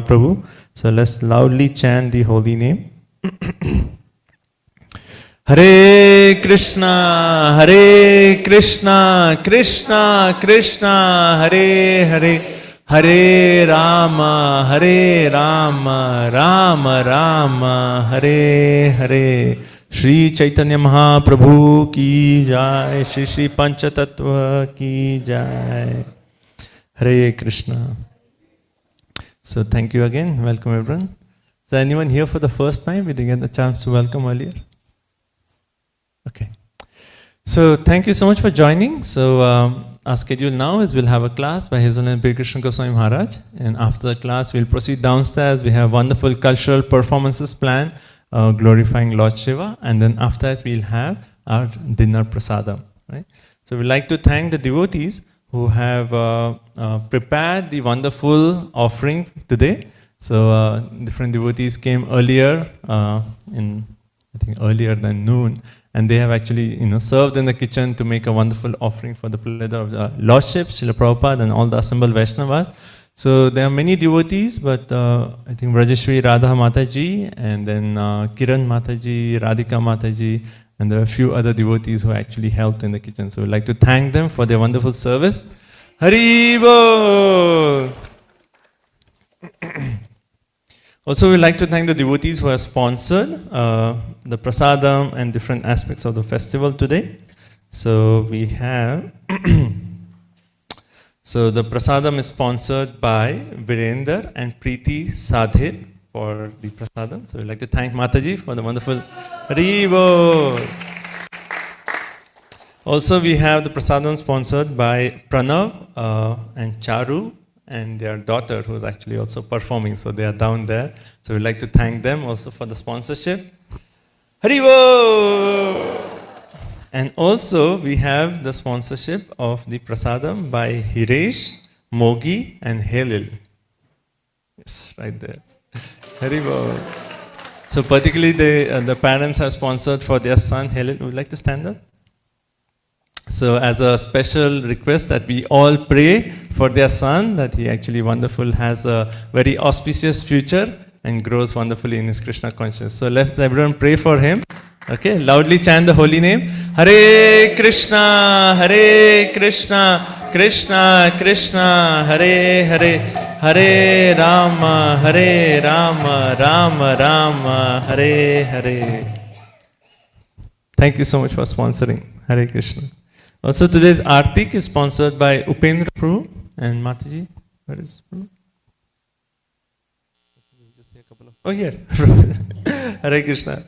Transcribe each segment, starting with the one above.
Prabhu. So let's loudly chant the holy name. Hare Krishna, Krishna Krishna, Hare Hare, Hare Rama, Rama Rama, Hare Hare. Shri Chaitanya Mahaprabhu ki jai, Shri Panchatattva ki jai. Hare Krishna. So thank you again. Welcome everyone. So anyone here for the first time? We didn't get the chance to welcome earlier. Okay. So thank you so much for joining. So our schedule now is we'll have a class by His Holiness Bir Krishna Goswami Maharaj. And after the class, we'll proceed downstairs. We have wonderful cultural performances planned, glorifying Lord Shiva. And then after that, we'll have our dinner prasadam. Right? So we'd like to thank the devotees who have prepared the wonderful offering today. So different devotees came earlier, earlier than noon, and they have actually served in the kitchen to make a wonderful offering for the pleasure of the Lordship, Srila Prabhupada, and all the assembled Vaishnavas. So there are many devotees, but I think Rajeshwari Radha Mataji, and then Kiran Mataji, Radhika Mataji, and there are a few other devotees who actually helped in the kitchen. So we'd like to thank them for their wonderful service. Haribol! Also, we'd like to thank the devotees who have sponsored the prasadam and different aspects of the festival today. So we have, so the prasadam is sponsored by Virender and Preeti Sadhir for the prasadam. So we'd like to thank Mataji for the wonderful Haribol! Also, we have the prasadam sponsored by Pranav and Charu and their daughter, who is actually also performing. So they are down there. So we'd like to thank them also for the sponsorship. Haribo! And also, we have the sponsorship of the prasadam by Hiresh, Mogi, and Helil. Yes, right there. Haribo! So particularly, the parents have sponsored for their son, Helil. Would you like to stand up? So as a special request that we all pray for their son, that he actually has a very auspicious future and grows wonderfully in his Krishna consciousness. So let everyone pray for him. Okay, loudly chant the holy name. Hare Krishna, Krishna Krishna, Hare Hare, Hare Rama, Rama Rama, Hare Hare. Thank you so much for sponsoring. Hare Krishna. Also, today's Artik is sponsored by Upendra Prabhu and Mataji. Where is Prabhu? Just say a couple of. Oh, here. Hare Krishna.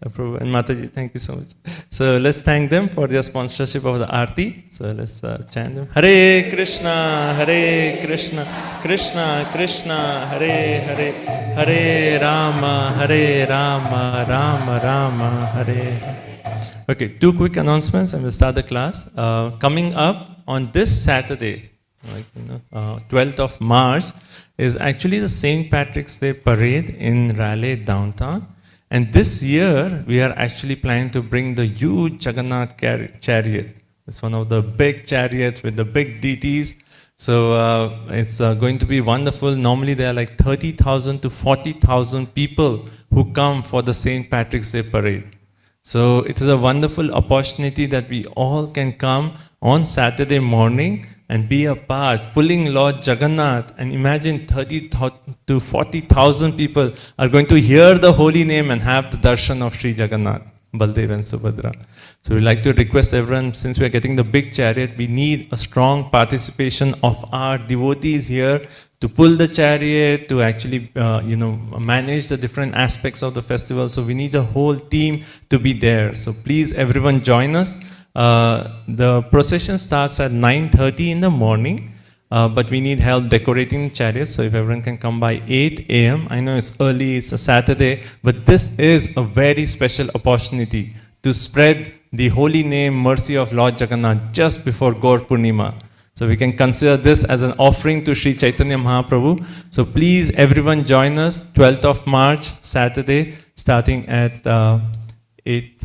Prabhu and Mataji, thank you so much. So let's thank them for their sponsorship of the Aarti. So let's chant them. Hare Krishna, Krishna Krishna, Hare Hare, Hare Rama, Rama Rama, Hare Hare. Okay, two quick announcements and we'll start the class. Coming up on this Saturday, 12th of March, is actually the St. Patrick's Day parade in Raleigh downtown. And this year, we are actually planning to bring the huge Jagannath chariot. It's one of the big chariots with the big deities. So it's going to be wonderful. Normally, there are like 30,000 to 40,000 people who come for the St. Patrick's Day parade. So it is a wonderful opportunity that we all can come on Saturday morning and be a part, pulling Lord Jagannath, and imagine 30 to 40,000 people are going to hear the holy name and have the darshan of Sri Jagannath, Baldev and Subhadra. So we'd like to request everyone, since we are getting the big chariot, we need a strong participation of our devotees here to pull the chariot, to actually manage the different aspects of the festival. So we need a whole team to be there. So please everyone join us. The procession starts at 9:30 in the morning, but we need help decorating the chariot. So if everyone can come by 8 a.m. I know it's early, it's a Saturday, but this is a very special opportunity to spread the holy name, mercy of Lord Jagannath just before Gaur Purnima. So we can consider this as an offering to Sri Chaitanya Mahaprabhu. So please everyone join us, 12th of March, Saturday, starting at 8.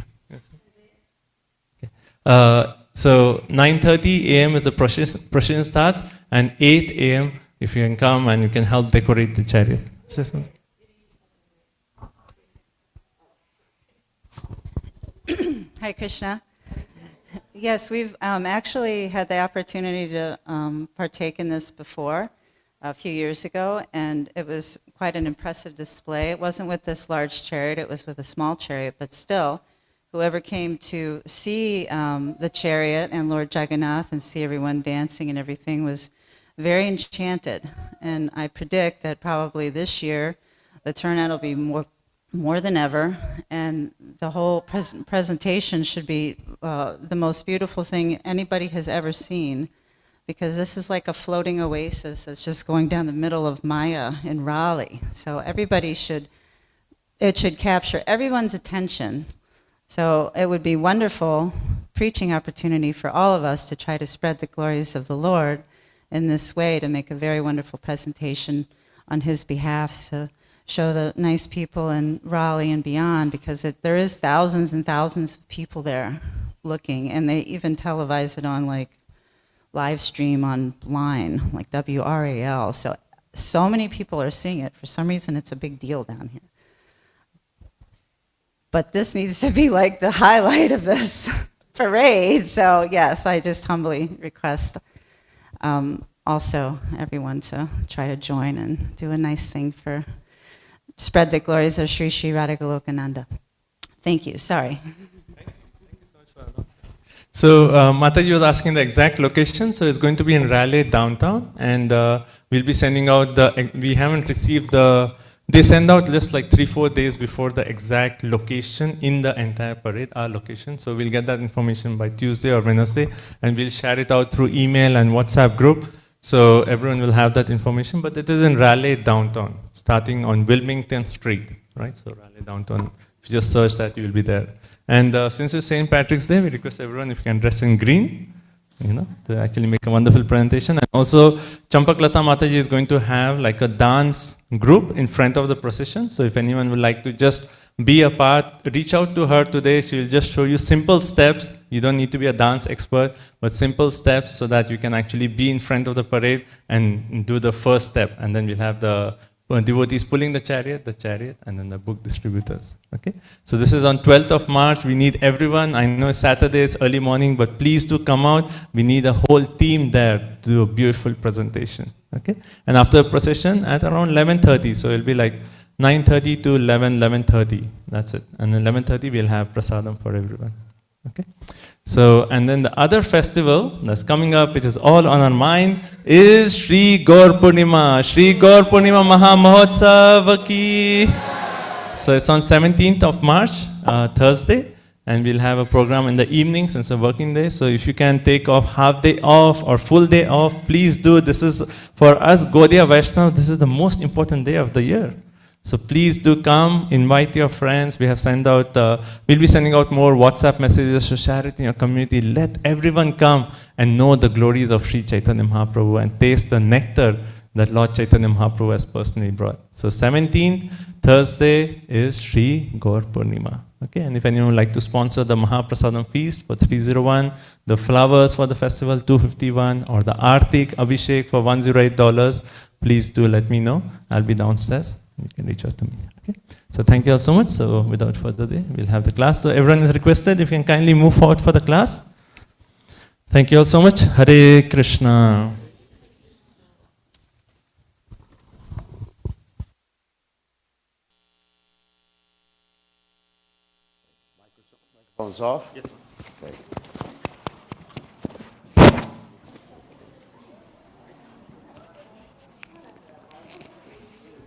So 9:30 a.m. is the procession starts, and 8 a.m. if you can come and you can help decorate the chariot. Hare Krishna. Yes, we've actually had the opportunity to partake in this before, a few years ago, and it was quite an impressive display. It wasn't with this large chariot, it was with a small chariot, but still, whoever came to see the chariot and Lord Jagannath and see everyone dancing and everything was very enchanted. And I predict that probably this year the turnout will be more than ever, and the whole presentation should be the most beautiful thing anybody has ever seen, because this is like a floating oasis that's just going down the middle of Maya in Raleigh. So it should capture everyone's attention. So it would be wonderful preaching opportunity for all of us to try to spread the glories of the Lord in this way, to make a very wonderful presentation on his behalf, to show the nice people in Raleigh and beyond, because there is thousands and thousands of people there looking, and they even televise it on like live stream online, like WRAL. So many people are seeing it. For some reason, it's a big deal down here. But this needs to be like the highlight of this parade. So yes, I just humbly request also everyone to try to join and do a nice thing for spread the glories of Sri Sri Radhagolokananda. Thank you. Sorry. Thank you so much for announcement. So Mataji was asking the exact location. So it's going to be in Raleigh downtown, and we'll be sending out we haven't received they send out just like 3-4 days before the exact location in the entire parade, our location. So we'll get that information by Tuesday or Wednesday, and we'll share it out through email and WhatsApp group. So everyone will have that information, but it is in Raleigh downtown, starting on Wilmington Street, right? So Raleigh downtown, if you just search that, you will be there. And since it's St. Patrick's Day, we request everyone if you can dress in green, to actually make a wonderful presentation. And also, Champaklata Mataji is going to have like a dance group in front of the procession. So if anyone would like to just be a part, reach out to her today. She will just show you simple steps. You don't need to be a dance expert, but simple steps so that you can actually be in front of the parade and do the first step. And then we'll have the devotees pulling the chariot, and then the book distributors. Okay? So this is on 12th of March. We need everyone. I know Saturday is early morning, but please do come out. We need a whole team there to do a beautiful presentation. Okay? And after the procession at around 11:30, so it'll be like 9:30 to 11:30. That's it. And then 11:30 we'll have prasadam for everyone. Okay? So, and then the other festival that's coming up, which is all on our mind, is Shri Gaur Purnima. Shri Gaur Purnima Maha Mahotsav ki. So it's on 17th of March, Thursday, and we'll have a program in the evening since it's a working day. So if you can take off half day off or full day off, please do. This is, for us Gaudiya Vaishnava, this is the most important day of the year. So please do come, invite your friends. We have sent out, we'll be sending out more WhatsApp messages to share it in your community. Let everyone come and know the glories of Sri Chaitanya Mahaprabhu and taste the nectar that Lord Chaitanya Mahaprabhu has personally brought. So 17th, Thursday is Shri Gaur Purnima. Okay, and if anyone would like to sponsor the Mahaprasadam feast for 301, the flowers for the festival 251, or the Artik Abhishek for $108, please do let me know. I'll be downstairs. You can reach out to me. Okay. So thank you all so much. So without further ado, we'll have the class. So everyone is requested if you can kindly move forward for the class. Thank you all so much. Hare Krishna. Microphone's off? Yes. Okay.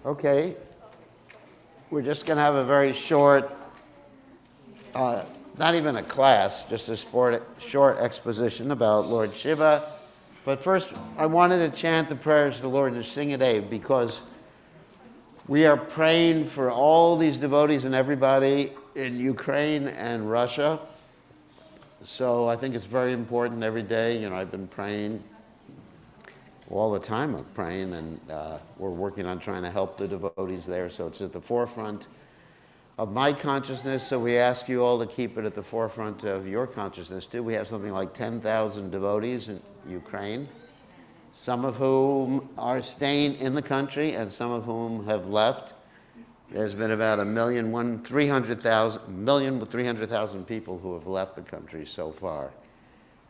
Okay, we're just going to have a very short, not even a class, just a short exposition about Lord Shiva. But first, I wanted to chant the prayers to the Lord Nishingadeva, because we are praying for all these devotees and everybody in Ukraine and Russia. So I think it's very important every day. I've been praying. All the time I'm praying, and we're working on trying to help the devotees there, so it's at the forefront of my consciousness, so we ask you all to keep it at the forefront of your consciousness too. We have something like 10,000 devotees in Ukraine, some of whom are staying in the country and some of whom have left. There's been about 1,300,000 people who have left the country so far.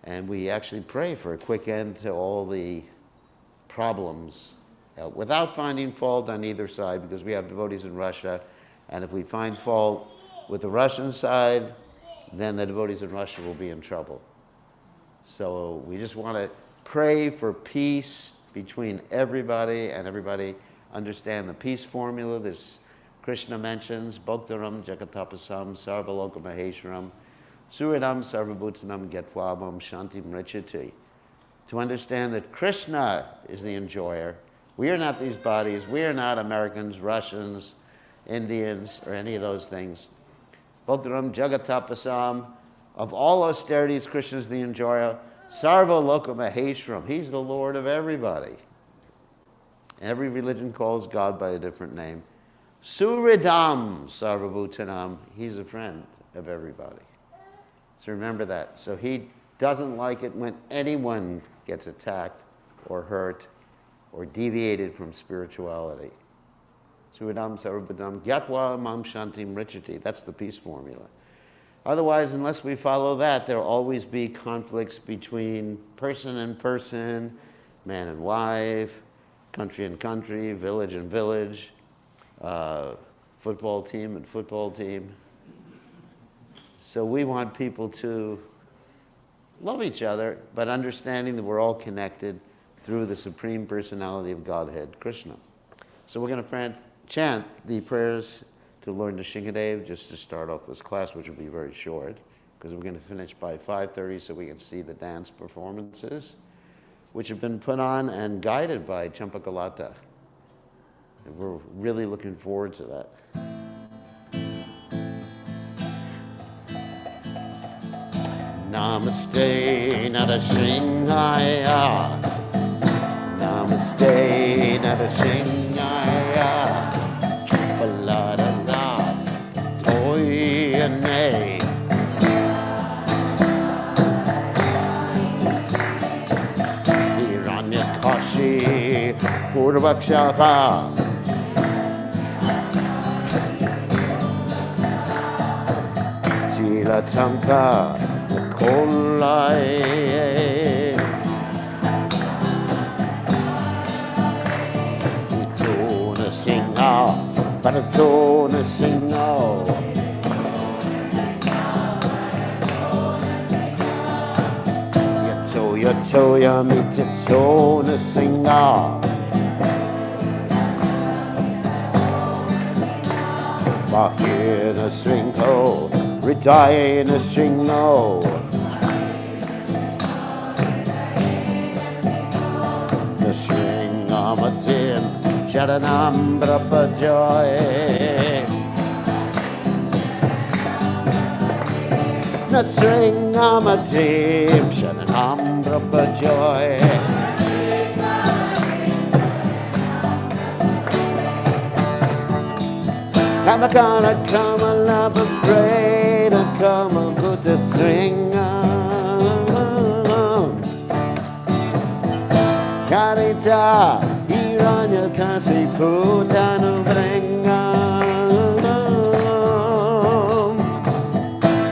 And we actually pray for a quick end to all the problems without finding fault on either side, because we have devotees in Russia, and if we find fault with the Russian side, then the devotees in Russia will be in trouble. So we just want to pray for peace between everybody, and everybody understand the peace formula this Krishna mentions: Bhoktaram Jagatapasam Sarvaloka Maheshwaram Suridam Sarvabhutanam Getwabam Shantim Richati. To understand that Krishna is the enjoyer. We are not these bodies. We are not Americans, Russians, Indians, or any of those things. Bhoktaram Jagatapasam. Of all austerities, Krishna is the enjoyer. Sarva Loka Maheshwaram. He's the Lord of everybody. Every religion calls God by a different name. Suridam Sarvabhutanam. He's a friend of everybody. So remember that. So he doesn't like it when anyone gets attacked or hurt or deviated from spirituality. Suridam Sarvabhutanam Gyatva Mam Shantim Richati. That's the peace formula. Otherwise, unless we follow that, there will always be conflicts between person and person, man and wife, country and country, village and village, football team and football team. So we want people to love each other, but understanding that we're all connected through the Supreme Personality of Godhead, Krishna. So we're going to chant the prayers to Lord Nishingadeva just to start off this class, which will be very short, because we're going to finish by 5:30 so we can see the dance performances, which have been put on and guided by Champakalata. And we're really looking forward to that. Namaste Narasingaya. Namaste Narasingaya. Paladala Toyane. Hiranyakashi Purvakshaka. Chilatamka Kolai. Tuna Singa, Paratona Singa. Yato Yamitona Singa. Bahina Singo, Ridayana Singo. Amatim Sharanam Brapajoy. Nasring Amatim Sharanam Brapajoy. Kamakana Kamala Breda Kama Buddha Sringa. Karita Hiranya Kasi Putanu Brenga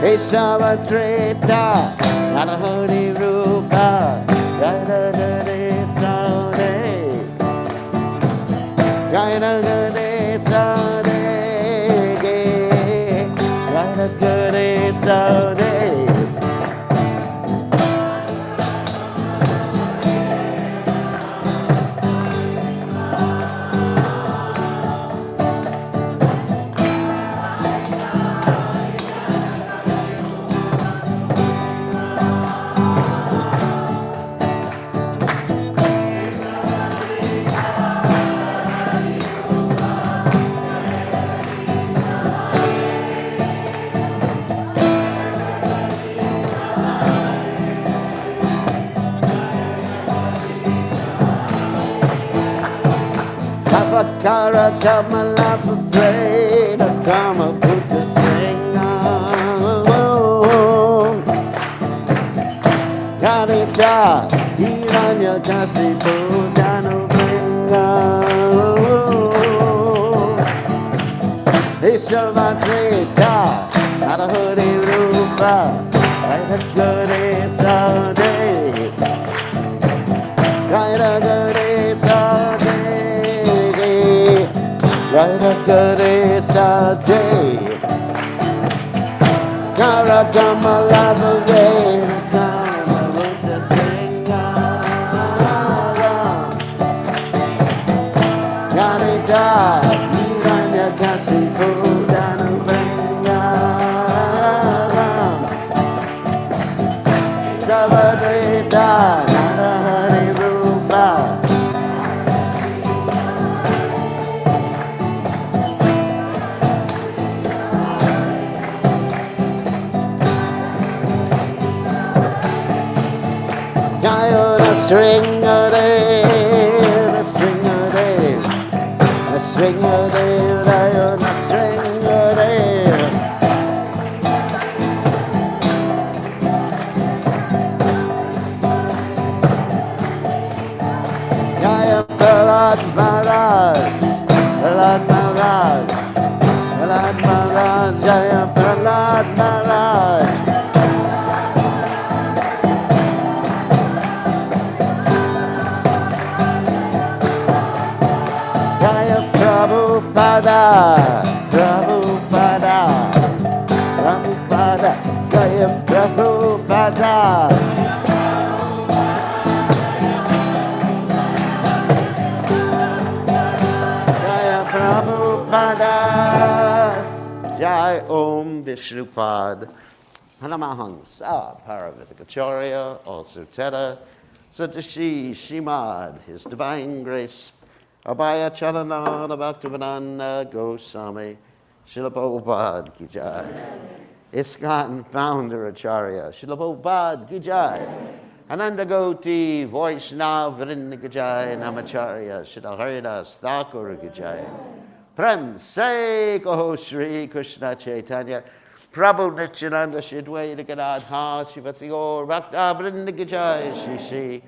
Esava Treta Narahari Rupa Gaida Gade Sade Gaida Gade Sade Gaida Gade Sade. Kara Kamala Preda Kama Buddha Singa. Karita Hiranya Niranya Kasi Pujanu Bringa Isamakrita Narahuri Rupa Kaira Gure Sade Kaira Gure Sade Kaira Gure Sade Kara Kamalava Veda Kamaluta Singara Yanita Niranya Kasi Pudanu Venga Savadrita Narahari Rupa Jayona Stringadev, Stringadev, Stringadev, Jayona Stringadev. Jaya Prahlad Maharaj, Prahlad Maharaj, Prahlad Maharaj, Jaya Prahlad Maharaj. Jaya Prabhupada, Prabhupada, Prabhupada, Jaya Prabhupada. Jaya Prabhupada, Jai Om Vishnupad, Hanamahang Sa Paravatikacharya, also Teta, Satashi Shimad, His Divine Grace, Abhaya Chalananda Bhaktivedanta Goswami, Srila Prabhupada Ki Jai. ISKCON founder Acharya, Srila Prabhupada Ki Jai. Ananda Goti, Vaishnav Vrinda Ki Jai, Namacharya, Srila Haridas Thakur Ki Jai. Prem Se Kaho Shri Krishna Chaitanya, Prabhu Nityananda Shidwaita Gadadha, Shivasi Gaur Bhakta Vrinda Ki Jai, Shri Shri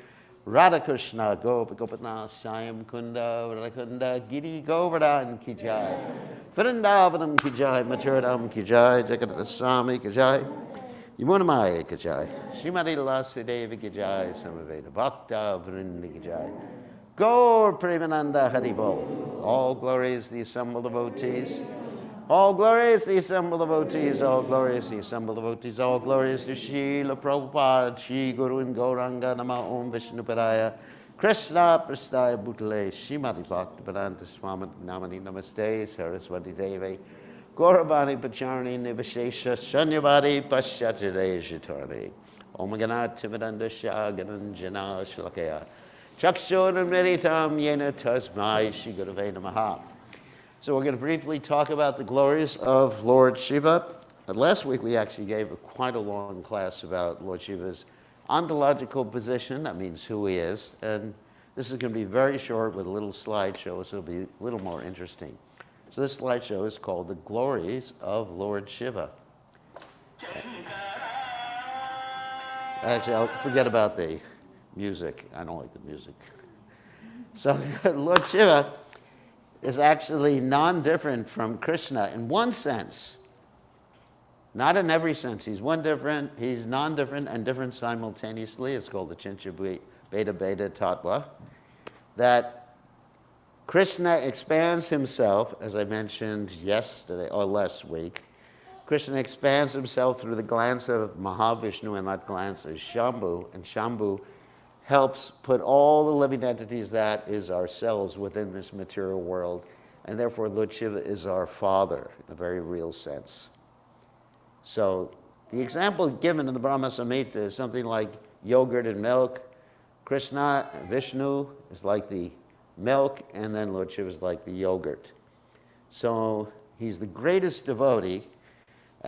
Radha Krishna, Gopinath, Shyam Kunda, Radhakunda, Giri Govardhan Ki Jai, Vrindavanam Ki Jai, Machuradam Ki Jai, Jagadata Swami Ki Jai, Yamunamaya Ki Jai, Srimati Lasidevi Ki Jai, Samaveda Bhakta Vrinda Ki Jai, Gaur Premananda Haribol, all glories the assembled devotees, all glories the assembled devotees, all glories the assembled devotees, all glories to Srila Prabhupada, Shri Guru and Gauranga Nama Om Vishnupadaya, Krishna Prastaya Bhutale, Srimati Bhaktivedanta Swami Namani Namaste, Saraswati Devi, Gauravani Pacharni Nivashesha, Shanyavadi Paschatade Shitarni, Om Ganat Timidanda Shagananjana Shlakaya, Chakshonam Meditam Yena Tasmai Shri Gurave Namaha. So we're going to briefly talk about the glories of Lord Shiva. Last week we actually gave quite a long class about Lord Shiva's ontological position, that means who he is, and this is going to be very short with a little slideshow, so it'll be a little more interesting. So this slideshow is called The Glories of Lord Shiva. Actually, I'll forget about the music. I don't like the music. So Lord Shiva is actually non-different from Krishna in one sense. Not in every sense. He's non-different and different simultaneously. It's called the Chincha Beta Beta Tattva. That Krishna expands himself, as I mentioned yesterday or last week. Krishna expands himself through the glance of Mahavishnu, and that glance is Shambhu, and Shambhu helps put all the living entities, that is ourselves, within this material world, and therefore Lord Shiva is our father in a very real sense. So the example given in the Brahma Samhita is something like yogurt and milk. Krishna, Vishnu is like the milk, and then Lord Shiva is like the yogurt. So he's the greatest devotee,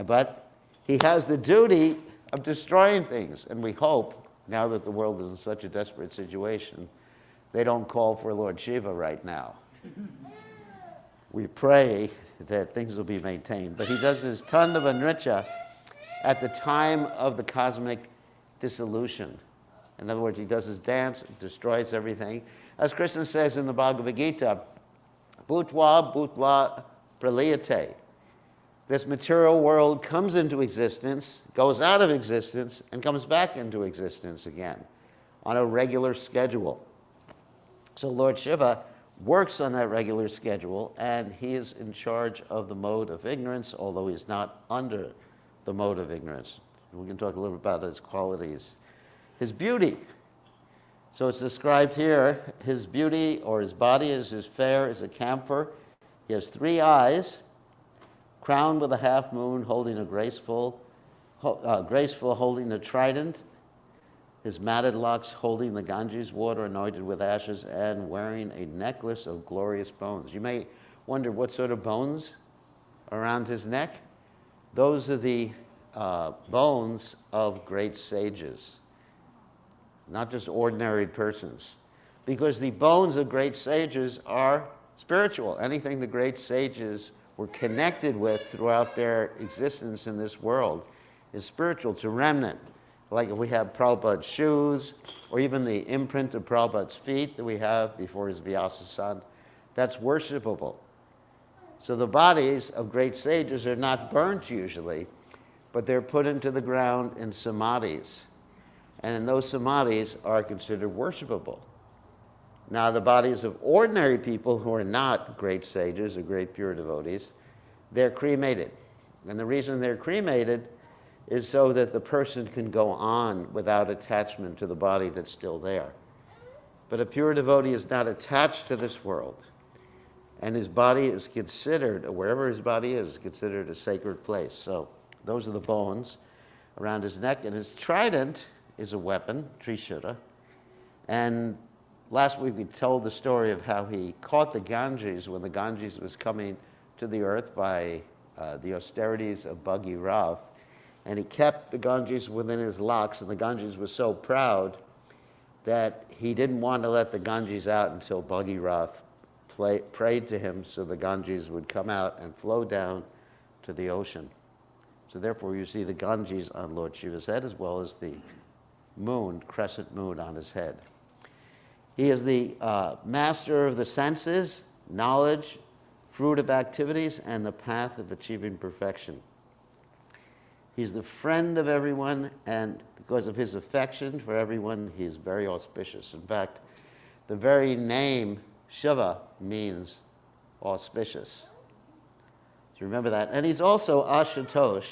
but he has the duty of destroying things, and we hope, now that the world is in such a desperate situation, they don't call for Lord Shiva right now. We pray that things will be maintained. But he does his Tandava Nritya at the time of the cosmic dissolution. In other words, he does his dance, destroys everything. As Krishna says in the Bhagavad Gita, Bhutva Bhutva Praliyate. This material world comes into existence, goes out of existence, and comes back into existence again on a regular schedule. So Lord Shiva works on that regular schedule, and he is in charge of the mode of ignorance, although he's not under the mode of ignorance. We can talk a little bit about his qualities. His beauty. So it's described here, his beauty or his body is as fair as a camphor. He has 3 eyes, crowned with a half moon, holding a graceful holding a trident. His matted locks holding the Ganges water anointed with ashes, and wearing a necklace of glorious bones. You may wonder what sort of bones around his neck. Those are the bones of great sages, not just ordinary persons. Because the bones of great sages are spiritual. Anything the great sages were connected with throughout their existence in this world is spiritual. It's a remnant. Like if we have Prabhupada's shoes, or even the imprint of Prabhupada's feet that we have before his Vyasa-san, that's worshipable. So the bodies of great sages are not burnt usually, but they're put into the ground in samadhis. And in those samadhis are considered worshipable. Now the bodies of ordinary people who are not great sages or great pure devotees, they're cremated. And the reason they're cremated is so that the person can go on without attachment to the body that's still there. But a pure devotee is not attached to this world. And his body is considered, or wherever his body is considered a sacred place. So those are the bones around his neck. And his trident is a weapon, Trishula. And last week we told the story of how he caught the Ganges when the Ganges was coming to the earth by the austerities of Bhagirath. And he kept the Ganges within his locks, and the Ganges was so proud that he didn't want to let the Ganges out until Bhagirath prayed to him so the Ganges would come out and flow down to the ocean. So therefore you see the Ganges on Lord Shiva's head, as well as the moon, crescent moon on his head. He is the master of the senses, knowledge, fruit of activities, and the path of achieving perfection. He's the friend of everyone, and because of his affection for everyone, he is very auspicious. In fact, the very name Shiva means auspicious. So remember that. And he's also Ashutosh.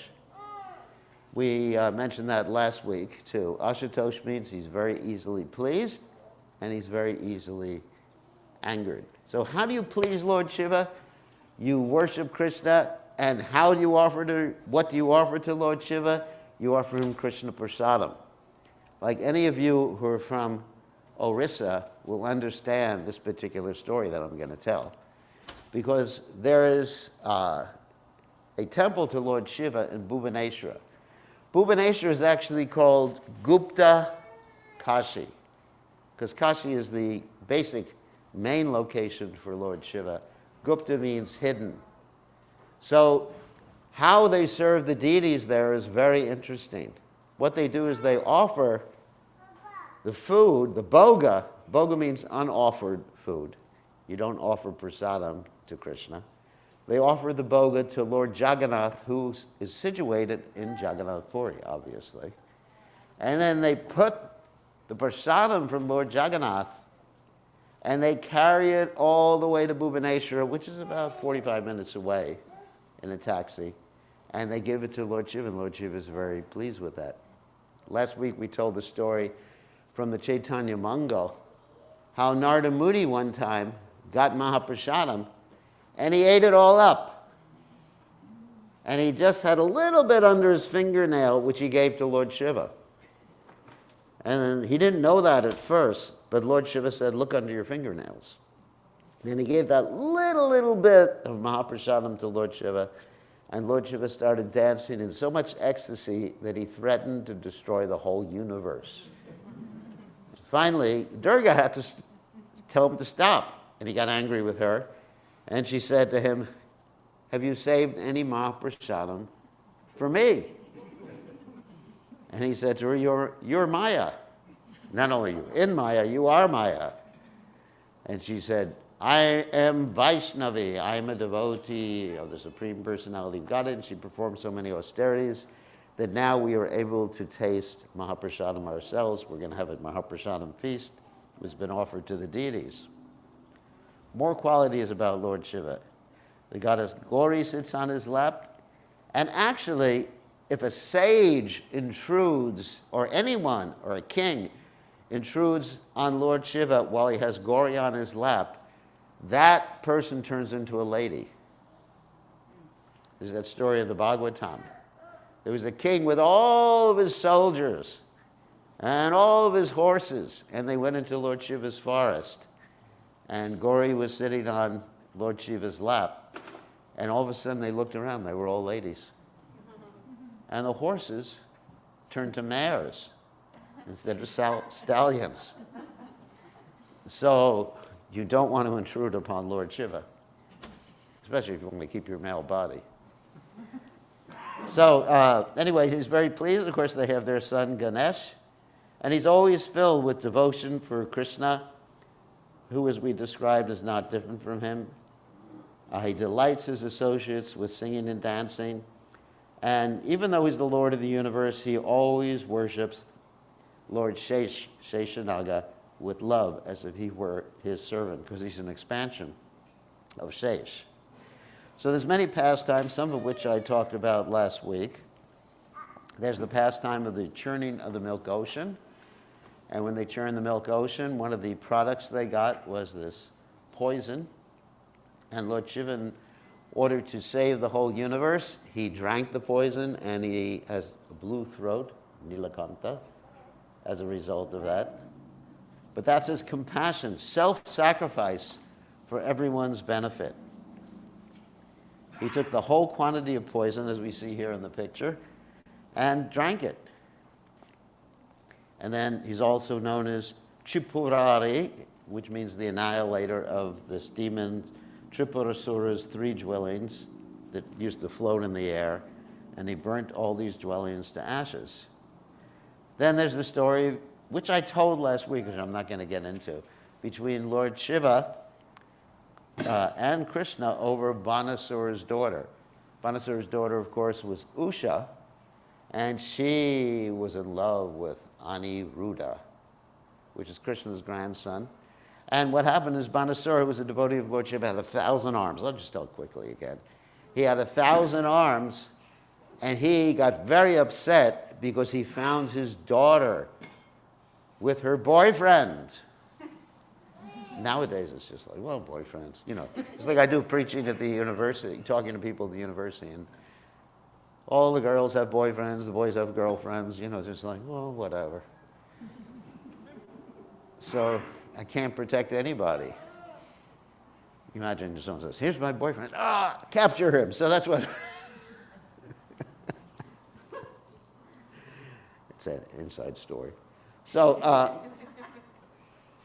We mentioned that last week too. Ashutosh means he's very easily pleased, and he's very easily angered. So how do you please Lord Shiva? You worship Krishna. And how do you what do you offer to Lord Shiva? You offer him Krishna Prasadam. Like any of you who are from Orissa will understand this particular story that I'm going to tell. Because there is a temple to Lord Shiva in Bhubanesra. Bhubanesra is actually called Gupta Kashi, because Kashi is the basic main location for Lord Shiva. Gupta means hidden. So how they serve the deities there is very interesting. What they do is they offer the food, the bhoga. Bhoga means unoffered food. You don't offer prasadam to Krishna. They offer the bhoga to Lord Jagannath, who is situated in Jagannath Puri, obviously. And then they put the prasadam from Lord Jagannath, and they carry it all the way to Bhubanesra, which is about 45 minutes away, in a taxi, and they give it to Lord Shiva, and Lord Shiva is very pleased with that. Last week we told the story from the Chaitanya Mangal, how Narada Muni one time got Mahaprasadam, and he ate it all up. And he just had a little bit under his fingernail, which he gave to Lord Shiva. And he didn't know that at first, but Lord Shiva said, look under your fingernails. And he gave that little bit of Mahaprasadam to Lord Shiva, and Lord Shiva started dancing in so much ecstasy that he threatened to destroy the whole universe. Finally, Durga had to tell him to stop, and he got angry with her, and she said to him, have you saved any Mahaprasadam for me? And he said to her, you're Maya. Not only you in Maya, you are Maya. And she said, I am Vaishnavi. I am a devotee of the Supreme Personality of Godhead. And she performed so many austerities that now we are able to taste Mahaprasadam ourselves. We're going to have a Mahaprasadam feast, which has been offered to the deities. More qualities about Lord Shiva. The goddess Glories sits on his lap. And actually, if a sage intrudes, or anyone, or a king, intrudes on Lord Shiva while he has Gauri on his lap, that person turns into a lady. There's that story of the Bhagavatam. There was a king with all of his soldiers and all of his horses, and they went into Lord Shiva's forest. And Gauri was sitting on Lord Shiva's lap, and all of a sudden they looked around, they were all ladies. And the horses turned to mares instead of stallions. So you don't want to intrude upon Lord Shiva, especially if you want to keep your male body. So anyway, he's very pleased. Of course, they have their son Ganesh, and he's always filled with devotion for Krishna, who, as we described, is not different from him. He delights his associates with singing and dancing. And even though he's the Lord of the universe, he always worships Lord Sheshanaga with love, as if he were his servant, because he's an expansion of Shesh. So there's many pastimes, some of which I talked about last week. There's the pastime of the churning of the milk ocean. And when they churned the milk ocean, one of the products they got was this poison. And Lord Shiva, in order to save the whole universe, he drank the poison, and he has a blue throat, Nilakanta, as a result of that. But that's his compassion, self-sacrifice for everyone's benefit. He took the whole quantity of poison, as we see here in the picture, and drank it. And then he's also known as Tripurari, which means the annihilator of this demon Tripurasura's 3 dwellings that used to float in the air, and he burnt all these dwellings to ashes. Then there's the story, which I told last week, which I'm not going to get into, between Lord Shiva and Krishna over Bhubanesra's daughter. Bhubanesra's daughter, of course, was Usha, and she was in love with Aniruddha, which is Krishna's grandson. And what happened is Bhubanesra was a devotee of Lord Shiva, had 1,000 arms. I'll just tell quickly again. He had 1,000 arms, and he got very upset because he found his daughter with her boyfriend. Nowadays, it's just like, well, boyfriends, you know. It's like I do preaching at the university, talking to people at the university, and all the girls have boyfriends, the boys have girlfriends, you know, just like, well, whatever. So I can't protect anybody. Imagine someone says, here's my boyfriend. Capture him. So that's what... It's an inside story. So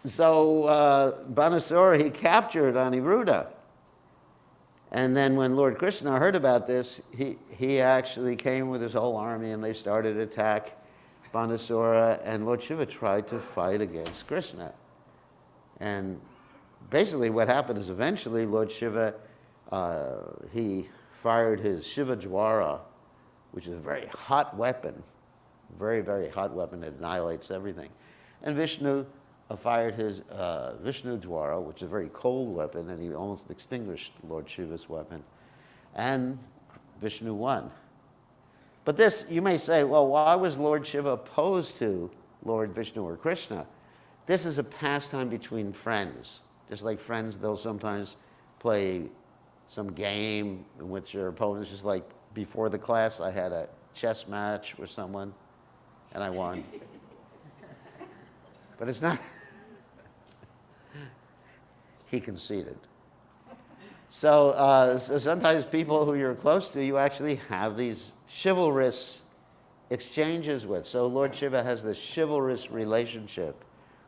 Bhubanesra, he captured Aniruddha. And then when Lord Krishna heard about this, he actually came with his whole army, and they started to attack Bhubanesra, and Lord Shiva tried to fight against Krishna. And basically what happened is eventually Lord Shiva, he fired his Shiva Dwara, which is a very hot weapon, very, very hot weapon that annihilates everything. And Vishnu fired his Vishnu Dwara, which is a very cold weapon, and he almost extinguished Lord Shiva's weapon. And Vishnu won. But this, you may say, well, why was Lord Shiva opposed to Lord Vishnu or Krishna? This is a pastime between friends. Just like friends, they'll sometimes play some game in which their opponents, just like before the class, I had a chess match with someone, and I won. But it's not... He conceded. So sometimes people who you're close to, you actually have these chivalrous exchanges with. So Lord Shiva has this chivalrous relationship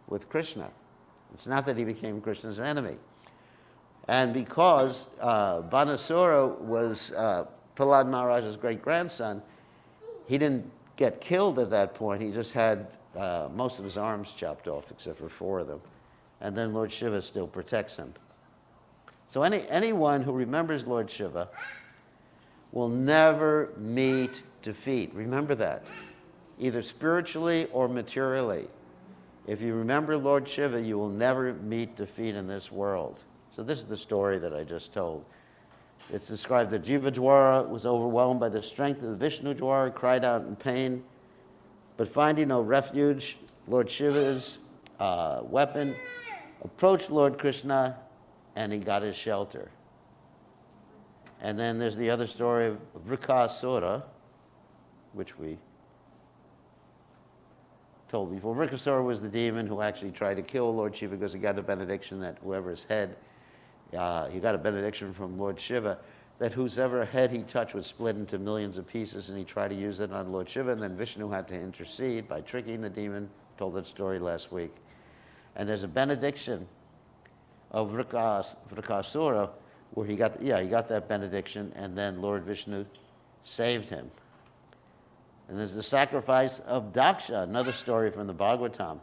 with Krishna. It's not that he became Krishna's enemy. And because Bhubanesra was Prahlad Maharaj's great-grandson, he didn't get killed at that point. He just had most of his arms chopped off except for 4 of them. And then Lord Shiva still protects him. So anyone who remembers Lord Shiva will never meet defeat. Remember that, either spiritually or materially. If you remember Lord Shiva, you will never meet defeat in this world. So this is the story that I just told. It's described that Jiva Dwara was overwhelmed by the strength of the Vishnu Dwara, cried out in pain, but finding no refuge, Lord Shiva's weapon approached Lord Krishna, and he got his shelter. And then there's the other story of Vrikasura, which we told before. Vrikasura was the demon who actually tried to kill Lord Shiva because he got a benediction that whoever's head, he got a benediction from Lord Shiva, that whosever head he touched would split into millions of pieces, and he tried to use it on Lord Shiva, and then Vishnu had to intercede by tricking the demon. Told that story last week. And there's a benediction of Vrikasura where he got that benediction, and then Lord Vishnu saved him. And there's the sacrifice of Daksa, another story from the Bhagavatam,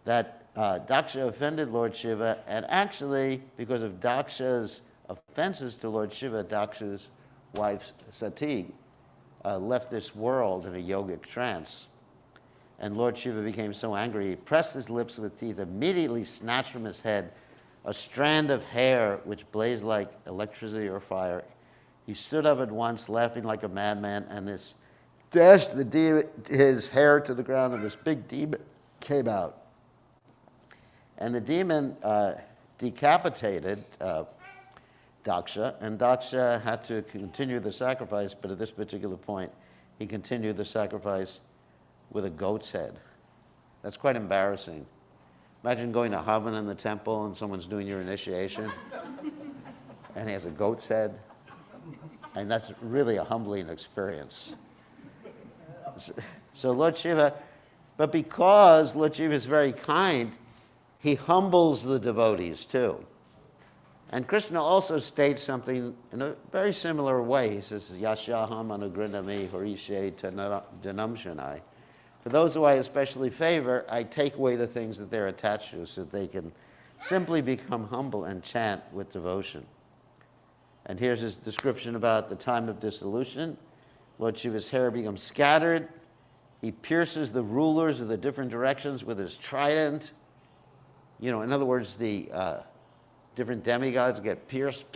that Daksa offended Lord Shiva, and actually, because of Daksa's offenses to Lord Shiva, Daksa's wife Sati left this world in a yogic trance. And Lord Shiva became so angry, he pressed his lips with teeth, immediately snatched from his head a strand of hair which blazed like electricity or fire. He stood up at once, laughing like a madman, and this dashed his hair to the ground, and this big demon came out. And the demon decapitated Daksha, and Daksha had to continue the sacrifice, but at this particular point, he continued the sacrifice with a goat's head. That's quite embarrassing. Imagine going to Havan in the temple and someone's doing your initiation, and he has a goat's head. And that's really a humbling experience. So Lord Shiva, but because Lord Shiva is very kind, he humbles the devotees too. And Krishna also states something in a very similar way. He says, Yashaham anugrindami harishe danamshanai. For those who I especially favor, I take away the things that they're attached to so that they can simply become humble and chant with devotion. And here's his description about the time of dissolution. Lord Shiva's hair becomes scattered. He pierces the rulers of the different directions with his trident. You know, in other words, the different demigods get pierced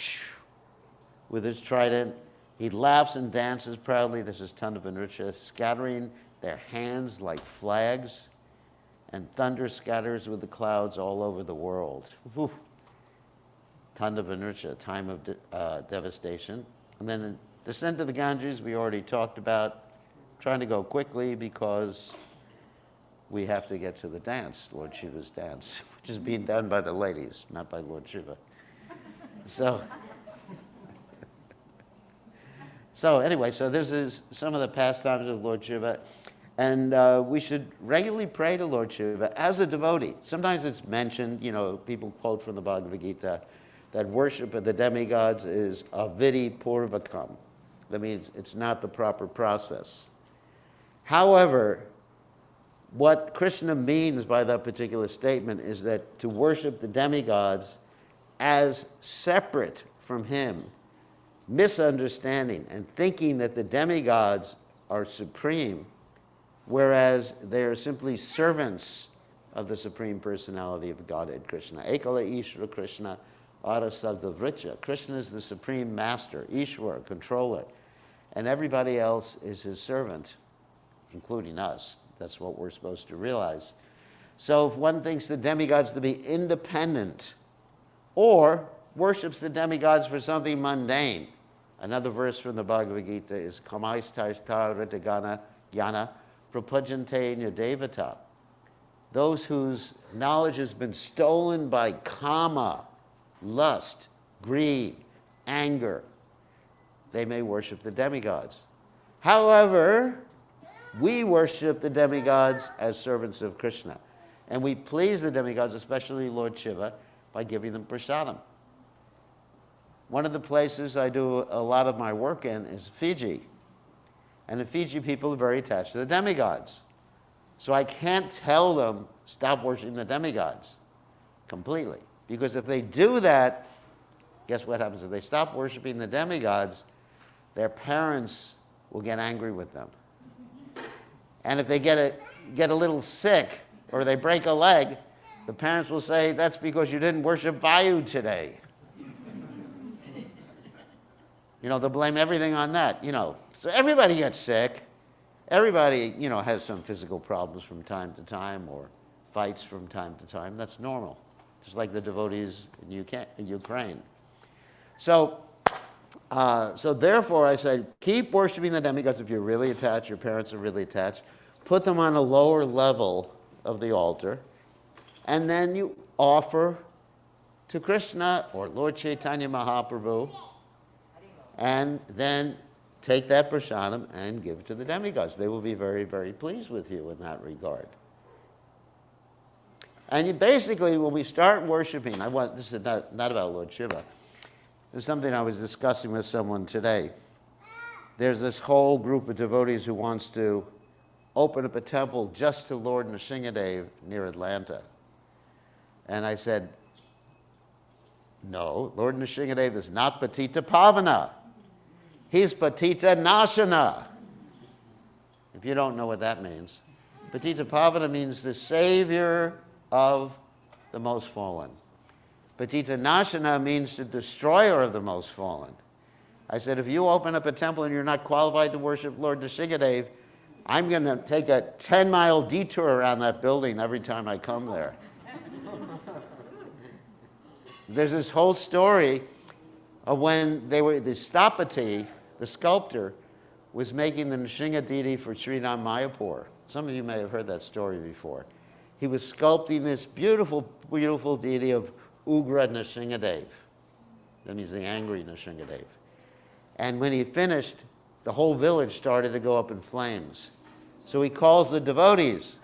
with his trident. He laughs and dances proudly. This is Tandava Nritya, scattering their hands like flags, and thunder scatters with the clouds all over the world. Whew. Tandava Nritya, time of devastation. And then the descent of the Ganges, we already talked about. Trying to go quickly because we have to get to the dance, Lord Shiva's dance, which is being done by the ladies, not by Lord Shiva. So anyway, so this is some of the pastimes of Lord Shiva. And we should regularly pray to Lord Shiva as a devotee. Sometimes it's mentioned, you know, people quote from the Bhagavad Gita, that worship of the demigods is avidi purvakam. That means it's not the proper process. However, what Krishna means by that particular statement is that to worship the demigods as separate from him, misunderstanding and thinking that the demigods are supreme, whereas they are simply servants of the Supreme Personality of Godhead Krishna. Ekala Ishvara Krishna Arasagdavricha. Krishna is the Supreme Master, Ishvara, controller, and everybody else is his servant, including us. That's what we're supposed to realize. So if one thinks the demigods to be independent or worships the demigods for something mundane, another verse from the Bhagavad Gita is Kamaistaishta Ritagana Jnana Prapajante Devata. Those whose knowledge has been stolen by kama, lust, greed, anger, they may worship the demigods. However, we worship the demigods as servants of Krishna. And we please the demigods, especially Lord Shiva, by giving them prasadam. One of the places I do a lot of my work in is Fiji. And the Fiji people are very attached to the demigods. So I can't tell them, stop worshiping the demigods completely. Because if they do that, guess what happens? If they stop worshiping the demigods, their parents will get angry with them. And if they get a little sick or they break a leg, the parents will say, that's because you didn't worship Vayu today. They'll blame everything on that, So everybody gets sick. Everybody, has some physical problems from time to time or fights from time to time. That's normal, just like the devotees in Ukraine. So therefore, I said, keep worshiping the demigods if you're really attached, your parents are really attached. Put them on a lower level of the altar, and then you offer to Krishna or Lord Chaitanya Mahaprabhu, and then take that prasadam and give it to the demigods. They will be very, very pleased with you in that regard. And you basically, when we start worshiping, this is not about Lord Shiva. This is something I was discussing with someone today. There's this whole group of devotees who wants to open up a temple just to Lord Nishingadeva near Atlanta. And I said, no, Lord Nishingadeva is not Patita Pavana. He's Patita Nashana. If you don't know what that means. Patita Pavana means the savior of the most fallen. Patita Nashana means the destroyer of the most fallen. I said, if you open up a temple and you're not qualified to worship Lord Nishingadeva, I'm going to take a 10-mile detour around that building every time I come there. There's this whole story of when the Stapati, the sculptor, was making the Nrsinga deity for Sridham Mayapur. Some of you may have heard that story before. He was sculpting this beautiful, beautiful deity of Ugra Nishingadeva. That means the angry Nishingadeva. And when he finished, the whole village started to go up in flames. So he calls the devotees.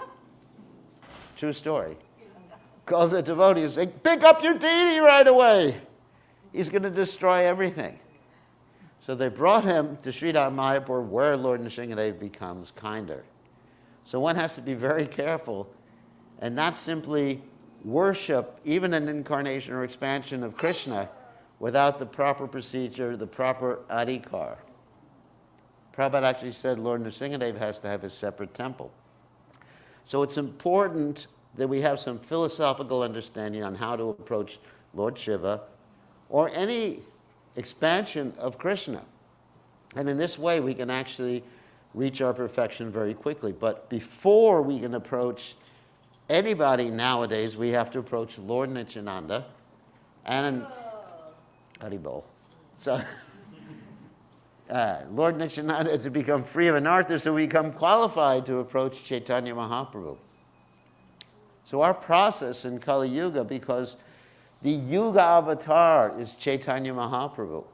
True story. Calls the devotees, saying, pick up your deity right away. He's going to destroy everything. So they brought him to Sridham Mayapur, where Lord Nishingadeva becomes kinder. So one has to be very careful and not simply worship even an incarnation or expansion of Krishna without the proper procedure, the proper adhikar. Prabhupada actually said Lord Nishingadeva has to have his separate temple. So it's important that we have some philosophical understanding on how to approach Lord Shiva or any expansion of Krishna. And in this way, we can actually reach our perfection very quickly. But before we can approach anybody nowadays, we have to approach Lord Nityananda and Haribol. So, Lord Nishingadeva to become free of anartha, so we become qualified to approach Chaitanya Mahaprabhu. So our process in Kali Yuga, because the Yuga avatar is Chaitanya Mahaprabhu,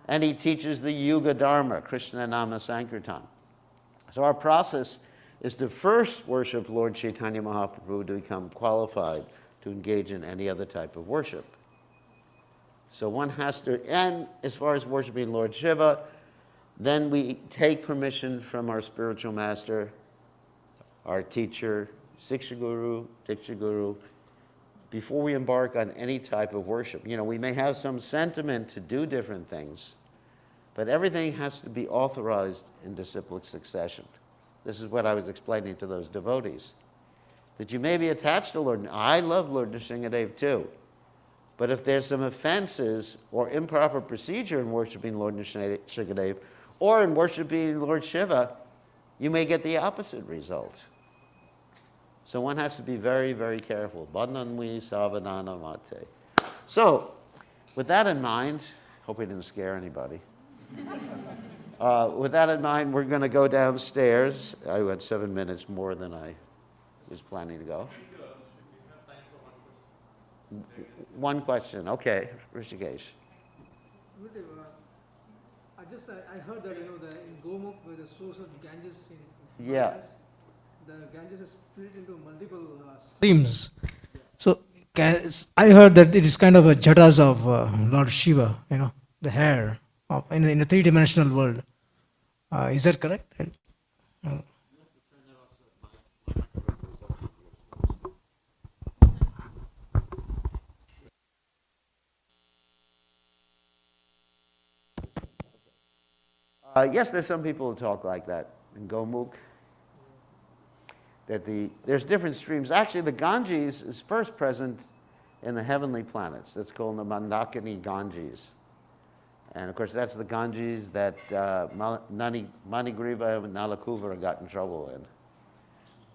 and he teaches the Yuga Dharma, Krishna Nama Sankirtan. So our process is to first worship Lord Chaitanya Mahaprabhu to become qualified to engage in any other type of worship. So one has to, and as far as worshiping Lord Shiva, then we take permission from our spiritual master, our teacher, Siksha Guru, Diksha Guru, before we embark on any type of worship. We may have some sentiment to do different things, but everything has to be authorized in disciplic succession. This is what I was explaining to those devotees. That you may be attached to Lord. I love Lord Nishingadeva too. But if there's some offenses or improper procedure in worshiping Lord Nishingadeva or in worshiping Lord Shiva, you may get the opposite result. So one has to be very, very careful. Bandhanvi savadana mate. So, with that in mind, hope we didn't scare anybody. With that in mind, we're going to go downstairs. I went 7 minutes more than I was planning to go. One question. Okay, Rishikesh. I heard that in Gomukh, where the source of the Ganges in Yeah. the Ganges is split into multiple streams. So I heard that it is kind of a jatas of Lord Shiva, the hair in a three-dimensional world. Is that correct? Yes, there's some people who talk like that in Gomukh. That there's different streams. Actually, the Ganges is first present in the heavenly planets. That's called the Mandakani Ganges. And of course, that's the Ganges that Manigriva and Nalakuvara got in trouble in.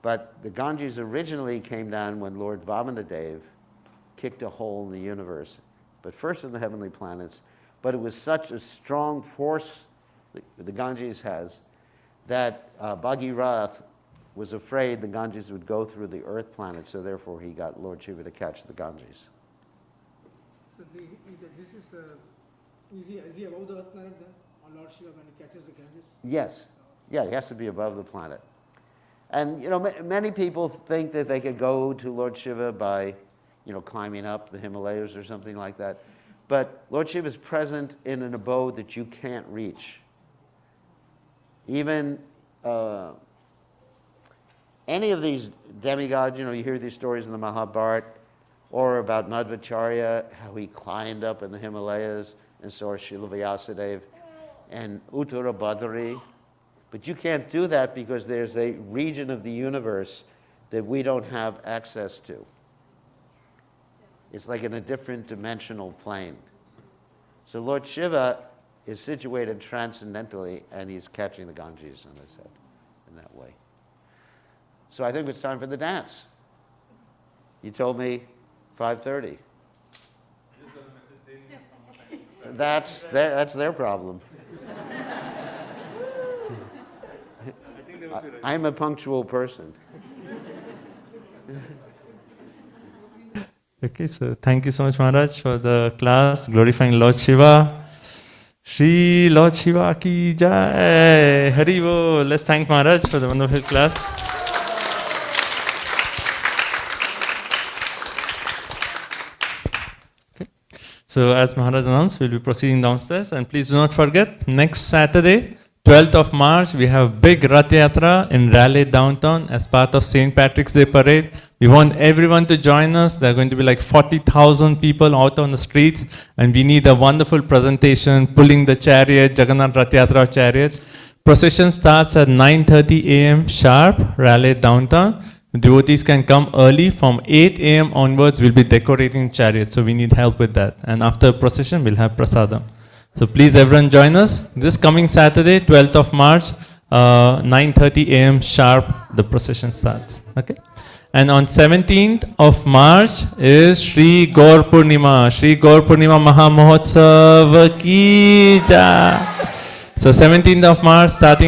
But the Ganges originally came down when Lord Vamanadeva kicked a hole in the universe, but first in the heavenly planets. But it was such a strong force the Ganges has that Bhagirath was afraid the Ganges would go through the earth planet, so therefore he got Lord Shiva to catch the Ganges. So this is he above the earth planet then, or Lord Shiva when he catches the Ganges? Yes. Yeah, he has to be above the planet. And, you know, many people think that they could go to Lord Shiva by, you know, climbing up the Himalayas or something like that. But Lord Shiva is present in an abode that you can't reach. Even any of these demigods, you know, you hear these stories in the Mahabharata, or about Madhvacharya, how he climbed up in the Himalayas and saw Srila Vyasadeva, and Uttara Badari. But you can't do that because there's a region of the universe that we don't have access to. It's like in a different dimensional plane. So Lord Shiva is situated transcendentally, and he's catching the Ganges on his head in that way. So I think it's time for the dance. You told me 5:30. That's their problem. I'm a punctual person. Okay, so thank you so much, Maharaj, for the class glorifying Lord Shiva. Shri Lord Shiva ki jai. Hari Bol. Let's thank Maharaj for the wonderful class. Okay. So as Maharaj announced, we'll be proceeding downstairs, and please do not forget, next Saturday, 12th of March, we have big Rath Yatra in Raleigh downtown as part of St. Patrick's Day Parade. We want everyone to join us. There are going to be like 40,000 people out on the streets, and we need a wonderful presentation, pulling the chariot, Jagannath Rath Yatra chariot. Procession starts at 9:30 a.m. sharp, Raleigh downtown. Devotees can come early. From 8 a.m. onwards, we'll be decorating chariots, so we need help with that. And after procession, we'll have prasadam. So please everyone join us this coming Saturday, 12th of March, 9:30 a.m. sharp, the procession starts. Okay? And on 17th of March is Shri Gaur Purnima. Shri Gaur Purnima Maha Mahotsav ki jai. So 17th of March starting